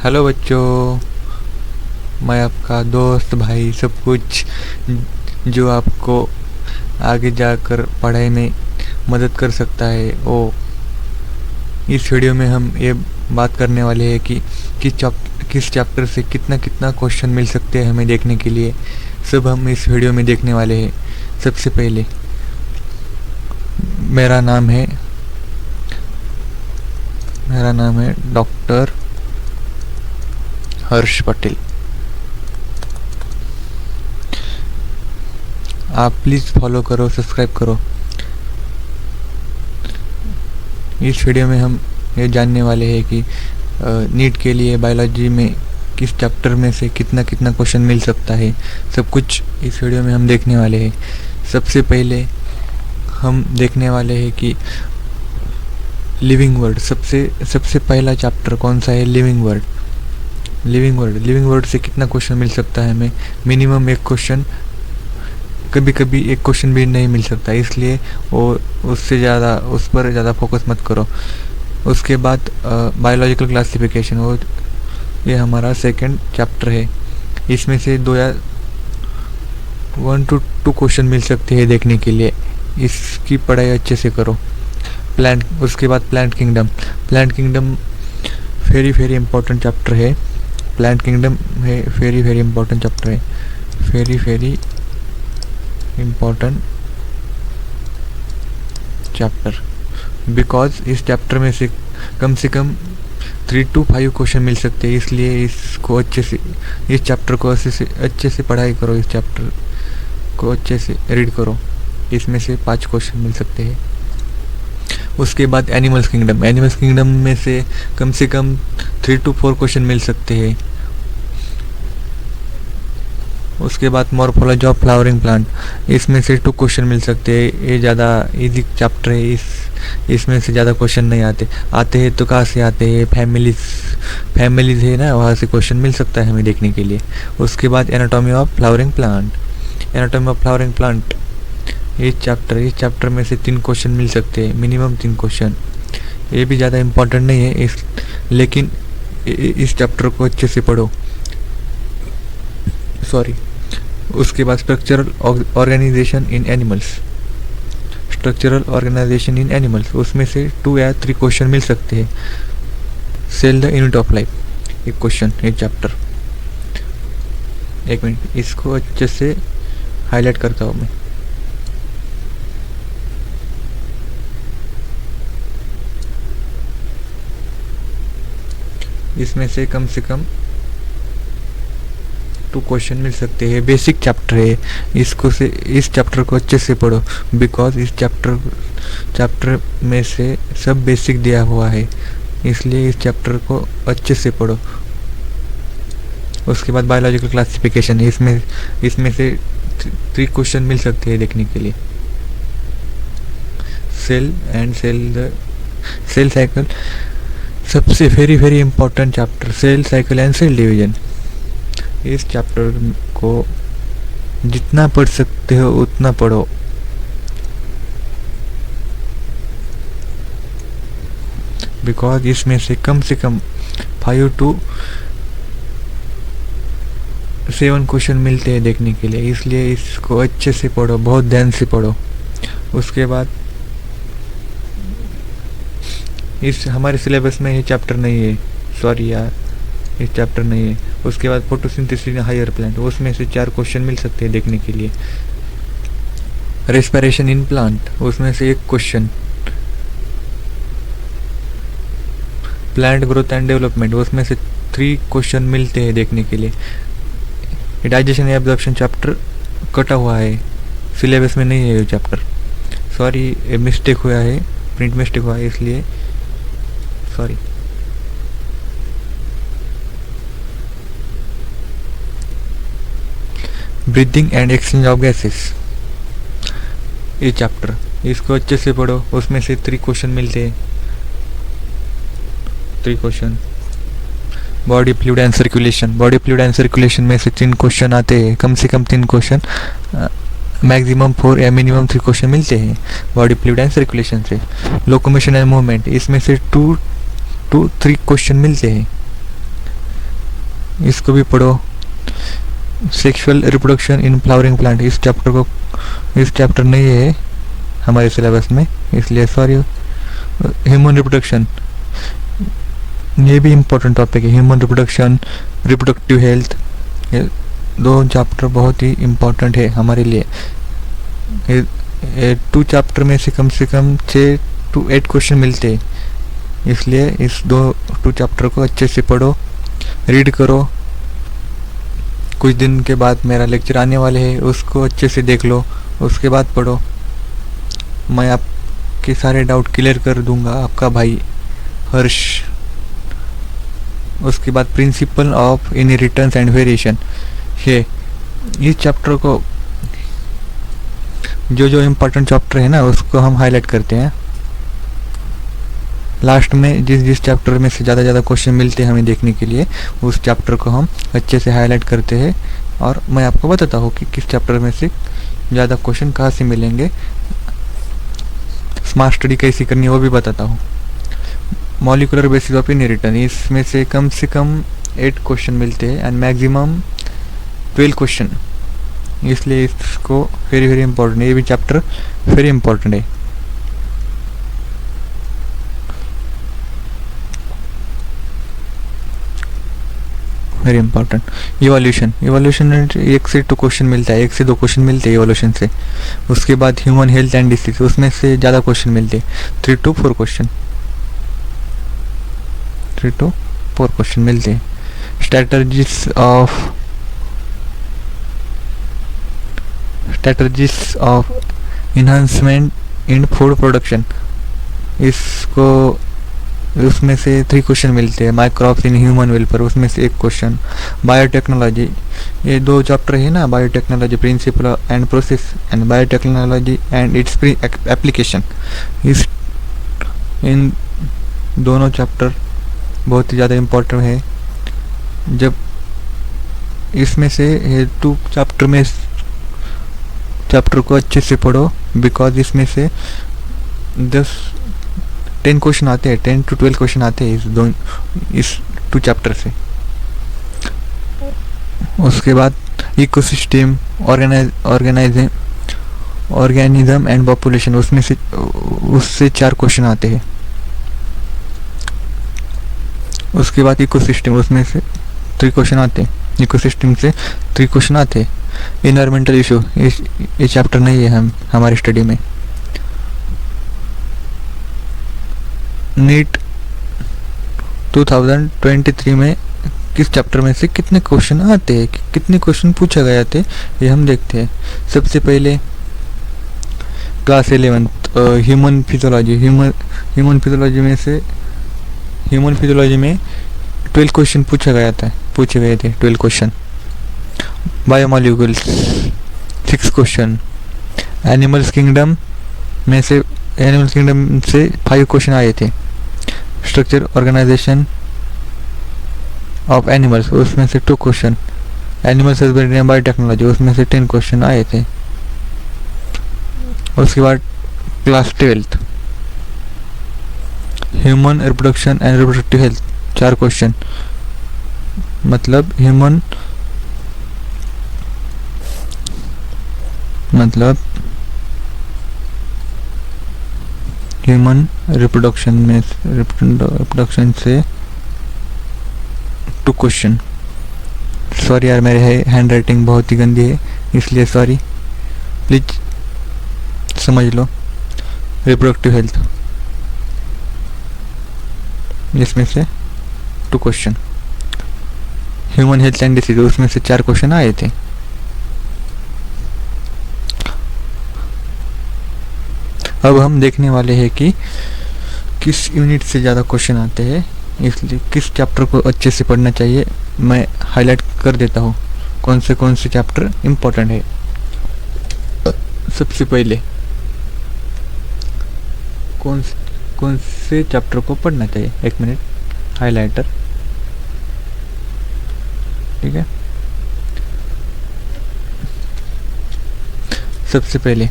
Hello बच्चों, मैं आपका दोस्त भाई सब कुछ जो आपको आगे जाकर पढ़ाई में मदद कर सकता है। वो इस वीडियो में हम ये बात करने वाले हैं कि किस चैप्टर से कितना कितना क्वेश्चन मिल सकते हैं हमें देखने के लिए। सब हम इस वीडियो में देखने वाले हैं। सबसे पहले मेरा नाम है डॉक्टर हर्ष पटेल। आप प्लीज़ फॉलो करो, सब्सक्राइब करो। इस वीडियो में हम ये जानने वाले हैं कि नीट के लिए बायोलॉजी में किस चैप्टर में से कितना कितना क्वेश्चन मिल सकता है। सब कुछ इस वीडियो में हम देखने वाले हैं। सबसे पहले हम देखने वाले हैं कि लिविंग वर्ड सबसे पहला चैप्टर कौन सा है। लिविंग वर्ड से कितना क्वेश्चन मिल सकता है हमें। मिनिमम एक क्वेश्चन, कभी कभी एक क्वेश्चन भी नहीं मिल सकता, इसलिए वो उस पर ज़्यादा फोकस मत करो। उसके बाद बायोलॉजिकल क्लासिफिकेशन, वो ये हमारा सेकंड चैप्टर है। इसमें से 1 to 2 क्वेश्चन मिल सकते हैं देखने के लिए। इसकी पढ़ाई अच्छे से करो। उसके बाद plant kingdom very important chapter है। प्लांट किंगडम है वेरी इंपॉर्टेंट चैप्टर है। वेरी इंपॉर्टेंट चैप्टर, बिकॉज इस चैप्टर में से कम 3 to 5 क्वेश्चन मिल सकते हैं। इसलिए इस चैप्टर को अच्छे से पढ़ाई करो। इस चैप्टर को अच्छे से रीड करो। इसमें से 5 क्वेश्चन मिल सकते हैं। उसके बाद एनिमल्स किंगडम में से कम 3 to 4 क्वेश्चन मिल सकते हैं। उसके बाद मॉर्फोलॉजी ऑफ फ्लावरिंग प्लांट, इसमें से 2 क्वेश्चन मिल सकते हैं। ये ज़्यादा इजी चैप्टर है। इसमें से ज़्यादा क्वेश्चन नहीं आते हैं तो कहाँ से आते हैं। फैमिलीज है ना, वहाँ से क्वेश्चन मिल सकता है हमें देखने के लिए। उसके बाद एनाटॉमी ऑफ फ्लावरिंग प्लांट, इस चैप्टर में से 3 क्वेश्चन मिल सकते हैं, मिनिमम 3 क्वेश्चन। ये भी ज़्यादा इम्पोर्टेंट नहीं है लेकिन इस चैप्टर को अच्छे से पढ़ो। उसके बाद स्ट्रक्चरल ऑर्गेनाइजेशन इन एनिमल्स, उसमें से 2 या 3 क्वेश्चन मिल सकते हैं। Cell the unit of life, एक क्वेश्चन, एक चैप्टर। एक मिनट, इसको अच्छे से हाईलाइट करता हूँ मैं। इसमें से कम 2 क्वेश्चन मिल सकते हैं। बेसिक चैप्टर है, इस चैप्टर को अच्छे से पढ़ो, बिकॉज इस चैप्टर में से सब बेसिक दिया हुआ है, इसलिए इस चैप्टर को अच्छे से पढ़ो। उसके बाद बायोलॉजिकल क्लासिफिकेशन, इसमें से 3 क्वेश्चन मिल सकते हैं देखने के लिए। सेल साइकिल, सबसे very important chapter, cell cycle and cell division. इस चैप्टर को जितना पढ़ सकते हो उतना पढ़ो। बिकॉज इसमें से कम 5 to 7 क्वेश्चन मिलते हैं देखने के लिए, इसलिए इसको अच्छे से पढ़ो, बहुत ध्यान से पढ़ो। उसके बाद हमारे सिलेबस में ये चैप्टर नहीं है, सॉरी यार, इस चैप्टर नहीं है। उसके बाद फोटोसिंथेसिस इन हायर प्लांट, उसमें से 4 क्वेश्चन मिल सकते हैं देखने के लिए। रेस्पिरेशन इन प्लांट, उसमें से 1 question. Plant growth and development, उसमें से 3 क्वेश्चन मिलते हैं देखने के लिए। डाइजेशन एंड एब्जॉर्प्शन चैप्टर कटा हुआ है, सिलेबस में नहीं है ये चैप्टर, सॉरी, मिस्टेक हुआ है, प्रिंट मिस्टेक हुआ है, इसलिए sorry. Breathing and exchange of gases, ये चैप्टर, इसको अच्छे से पढ़ो। उसमें से 3 क्वेश्चन मिलते हैं, 3 question. Body fluid and circulation में से 3 क्वेश्चन आते हैं, कम से कम 3 क्वेश्चन, मैक्सिमम 4 या मिनिमम 3 क्वेश्चन मिलते हैं बॉडी फ्लूइड एंड सर्कुलेशन से। लोकोमोशन एंड मूवमेंट, इसमें से 2 to 3 क्वेश्चन मिलते हैं। इसको भी पढ़ो। Sexual reproduction in flowering plant, इस चैप्टर नहीं है हमारे सिलेबस में, इसलिए सॉरी। ह्यूमन रिप्रोडक्शन, ये भी इम्पोर्टेंट टॉपिक है। ह्यूमन रिप्रोडक्शन, रिप्रोडक्टिव हेल्थ, ये 2 चैप्टर बहुत ही इम्पोर्टेंट है हमारे लिए। 2 चैप्टर में से कम 6 to 8 क्वेश्चन मिलते हैं, इसलिए इस 2 चैप्टर को अच्छे से पढ़ो, रीड करो। कुछ दिन के बाद मेरा लेक्चर आने वाले हैं, उसको अच्छे से देख लो, उसके बाद पढ़ो। मैं आपके सारे डाउट क्लियर कर दूंगा, आपका भाई हर्ष। उसके बाद principle of inheritance and variation है। इस चैप्टर को जो इम्पोर्टेंट चैप्टर है ना, उसको हम हाईलाइट करते हैं लास्ट में। जिस चैप्टर में से ज़्यादा क्वेश्चन मिलते हैं हमें देखने के लिए, उस चैप्टर को हम अच्छे से हाईलाइट करते हैं। और मैं आपको बताता हूँ कि किस चैप्टर में से ज़्यादा क्वेश्चन कहाँ से मिलेंगे, स्मार्ट स्टडी कैसी करनी है वो भी बताता हूँ। मॉलिकुलर बेसिस ऑफ इनहेरिटेंस, इसमें से कम 8 क्वेश्चन मिलते हैं एंड मैक्सिमम 12 क्वेश्चन, इसलिए इसको वेरी इंपॉर्टेंट है। ये भी चैप्टर वेरी इंपॉर्टेंट है। Very important. इवोल्यूशन 1 से 2 क्वेश्चन मिलता है, 1 से 2 क्वेश्चन मिलते हैं इवोल्यूशन से। उसके बाद ह्यूमन हेल्थ एंड डिसीज, उसमें से ज़्यादा क्वेश्चन मिलते हैं, 3 to 4 क्वेश्चन, 3 to 4 क्वेश्चन मिलते हैं। Strategies of enhancement in food production, इसको उसमें से 3 क्वेश्चन मिलते हैं। माइक्रोब्स इन ह्यूमन वेलफेयर, उसमें से 1 क्वेश्चन। बायोटेक्नोलॉजी, ये 2 चैप्टर है ना, biotechnology principle and process and biotechnology and its application. इन दोनों चैप्टर बहुत ही ज़्यादा इम्पोर्टेंट है। जब इसमें से 2 चैप्टर को अच्छे से पढ़ो, बिकॉज इसमें से 10 क्वेश्चन आते हैं, 10 to 12 क्वेश्चन आते हैं इस 2 चैप्टर से। उसके बाद इकोसिस्टम, ऑर्गेनिज्म एंड पॉपुलेशन, उससे 4 क्वेश्चन आते हैं। उसके बाद इकोसिस्टम, उसमें से 3 क्वेश्चन आते हैं। इकोसिस्टम से 3 क्वेश्चन आते हैं। इन्वायरमेंटल इशू, ये चैप्टर नहीं है हमारी स्टडी में। नीट 2023 में किस चैप्टर में से कितने क्वेश्चन आते हैं, कितने क्वेश्चन पूछा गया थे, ये हम देखते हैं। सबसे पहले class 11 human physiology. Human physiology में 12 क्वेश्चन पूछे गए थे 12 question. Biomolecules 6 question. Animals kingdom से 5 क्वेश्चन आए थे। स्ट्रक्चर ऑर्गेनाइजेशन ऑफ एनिमल्स, उसमें से 2 question. Animals husbandry and biotechnology, उसमें से 10 क्वेश्चन आए थे। उसके बाद class 12 human reproduction and reproductive health, 4 question. मतलब ह्यूमन रिप्रोडक्शन से 2 क्वेश्चन। सॉरी यार, मेरे हैंड राइटिंग बहुत ही गंदी है, इसलिए सॉरी, प्लीज समझ लो। रिप्रोडक्टिव हेल्थ, इसमें से 2 question. Human health and disease, उसमें से 4 क्वेश्चन आए थे। अब हम देखने वाले हैं कि किस यूनिट से ज़्यादा क्वेश्चन आते हैं, इसलिए किस चैप्टर को अच्छे से पढ़ना चाहिए मैं हाईलाइट कर देता हूँ कौन से चैप्टर इम्पोर्टेंट है। सबसे पहले कौन से चैप्टर को पढ़ना चाहिए, 1 मिनट, हाइलाइटर, ठीक है। सबसे पहले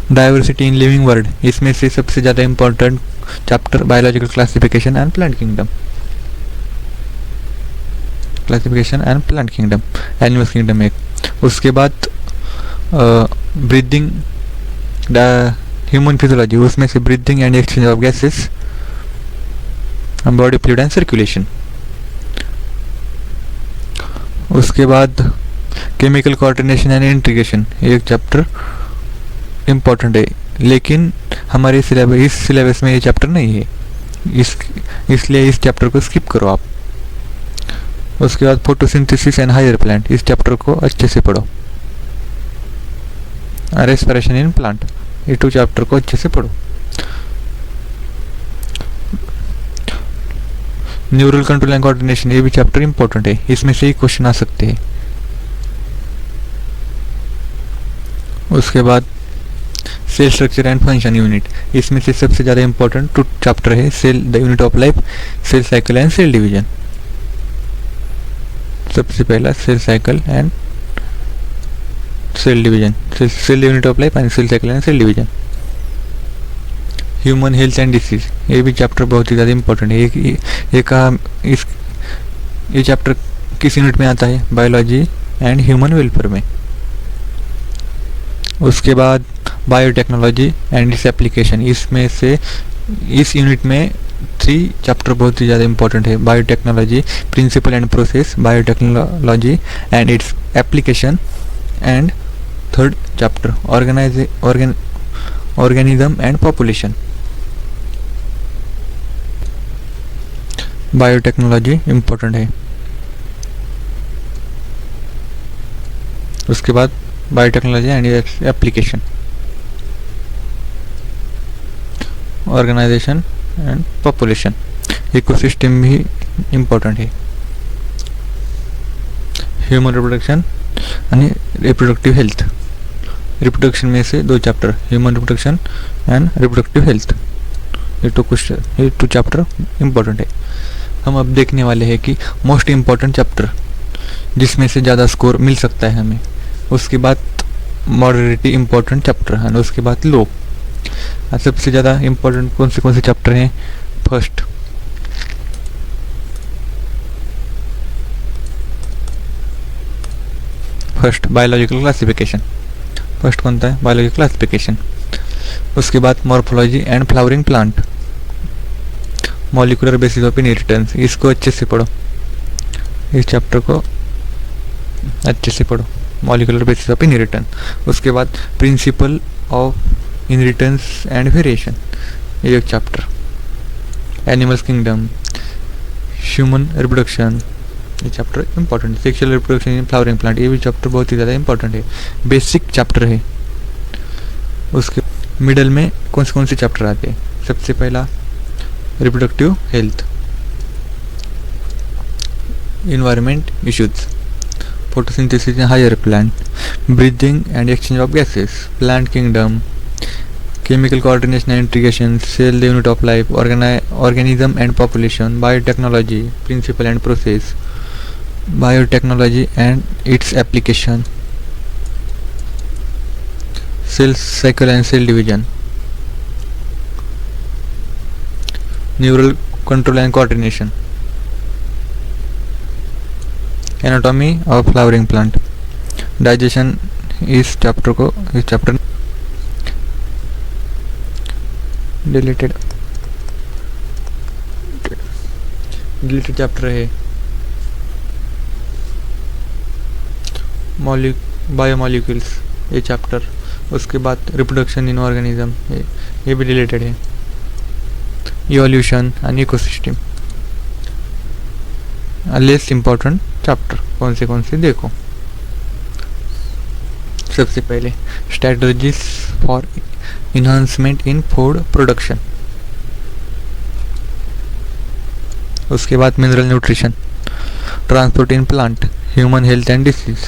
डाइवर्सिटी इन लिविंग वर्ल्ड, इसमें से सबसे ज़्यादा important chapter biological classification and plant kingdom. Classification and plant kingdom, animal kingdom एक। उसके बाद ब्रीदिंग, ह्यूमन फिजियोलॉजी, उसमें से breathing and exchange of gases, body fluid and circulation. उसके बाद केमिकल कोऑर्डिनेशन एंड इंटीग्रेशन, एक चैप्टर इम्पोर्टेंट है, लेकिन हमारे इस सिलेबस में ये चैप्टर नहीं है, इसलिए इस चैप्टर को स्किप करो आप। उसके बाद फोटोसिंथेसिस एंड हायर प्लांट, इस चैप्टर को अच्छे से पढ़ो। रेस्पिरेशन इन प्लांट, ये 2 चैप्टर को अच्छे से पढ़ो। न्यूरल कंट्रोल एंड कोऑर्डिनेशन, ये भी चैप्टर इंपॉर्टेंट है, इसमें से ही क्वेश्चन आ सकते हैं। उसके बाद cell structure and function unit, इसमें से सबसे ज़्यादा इंपॉर्टेंट 2 चैप्टर है, cell the unit of life, cell cycle and cell division. सबसे पहला cell cycle and cell division, cell unit of life and cell cycle and cell division. Human health and disease, ये भी chapter बहुत ही ज़्यादा important है। ये chapter किस unit में आता है? बायोलॉजी एंड ह्यूमन वेलफेयर में। उसके बाद बायोटेक्नोलॉजी एंड इट्स एप्लीकेशन, इसमें से इस यूनिट में 3 चैप्टर बहुत ही ज़्यादा इंपॉर्टेंट है। Biotechnology, principle and process, biotechnology and its application, and 3rd chapter organism and population. Biotechnology important है। उसके बाद biotechnology and its application, organization and population, ecosystem भी इंपॉर्टेंट है। ह्यूमन रिप्रोडक्शन यानी रिप्रोडक्टिव हेल्थ, रिप्रोडक्शन में से 2 chapter, human reproduction and reproductive health, ये 2 chapter important है। हम अब देखने वाले हैं कि मोस्ट इम्पॉर्टेंट चैप्टर जिसमें से ज़्यादा स्कोर मिल सकता है हमें। उसके बाद मॉडरेटली इम्पोर्टेंट चैप्टर है, उसके बाद लो। सबसे ज़्यादा इम्पोर्टेंट कौन से चैप्टर हैं? फर्स्ट बायोलॉजिकल क्लासिफिकेशन, फर्स्ट कौन सा है? Biological classification. उसके बाद morphology and flowering plant, molecular basis of inheritance, इसको अच्छे से पढ़ो, इस चैप्टर को अच्छे से पढ़ो, मॉलिक्यूलर बेसिस ऑफ इनहेरिटेंस। उसके बाद principle of inheritance and variation, ये एक chapter. Animals kingdom, human reproduction, ये chapter important. Sexual reproduction in flowering plant, ये भी चैप्टर बहुत ही ज़्यादा इंपॉर्टेंट है, बेसिक चैप्टर है। उसके मिडल में कौन से चैप्टर आते हैं? सबसे पहला reproductive health, environment issues, photosynthesis in higher plant, breathing and exchange of gases, plant kingdom, chemical coordination and integration, cell the unit of life, organism and population, biotechnology, principle and process, biotechnology and its application, cell cycle and cell division, neural control and coordination, anatomy of flowering plant, digestion। इस chapter deleted chapter है। Biomolecules, ये chapter. उसके बाद reproduction in organism, ये भी related है। Evolution and ecosystem, less important chapter कौन से देखो। सबसे पहले strategies for enhancement in food production. उसके बाद mineral nutrition, transport in plant, human health and disease,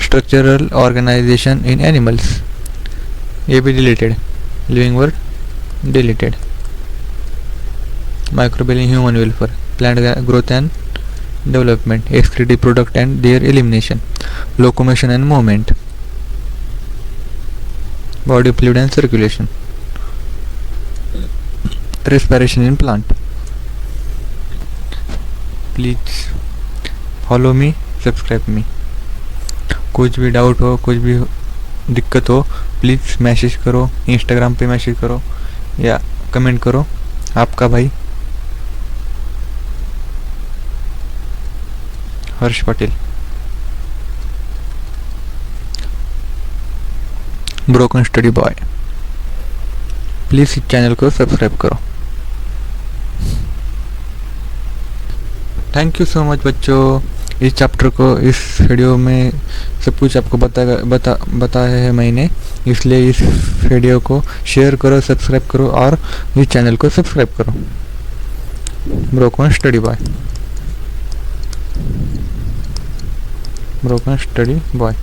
structural organization in animals, ये भी deleted, living world deleted. Microbial in human welfare, plant growth and development, excretive product and there elimination, locomotion and movement, body fluid and circulation, respiration in plant। Please follow me, subscribe me. कुछ भी doubt हो, कुछ भी दिक्कत हो, please message करो, Instagram पे message करो या कमेंट करो। आपका भाई Harsh Patel, broken study boy. Please इस चैनल को सब्सक्राइब करो। थैंक यू सो मच बच्चों। इस चैप्टर को, इस वीडियो में सब कुछ आपको बताया है मैंने, इसलिए इस वीडियो को शेयर करो, सब्सक्राइब करो और इस चैनल को सब्सक्राइब करो। Broken study boy, broken study boy.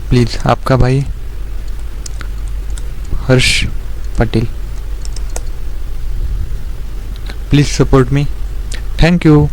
Please, आपका भाई Harsh Patel. Please support me. Thank you.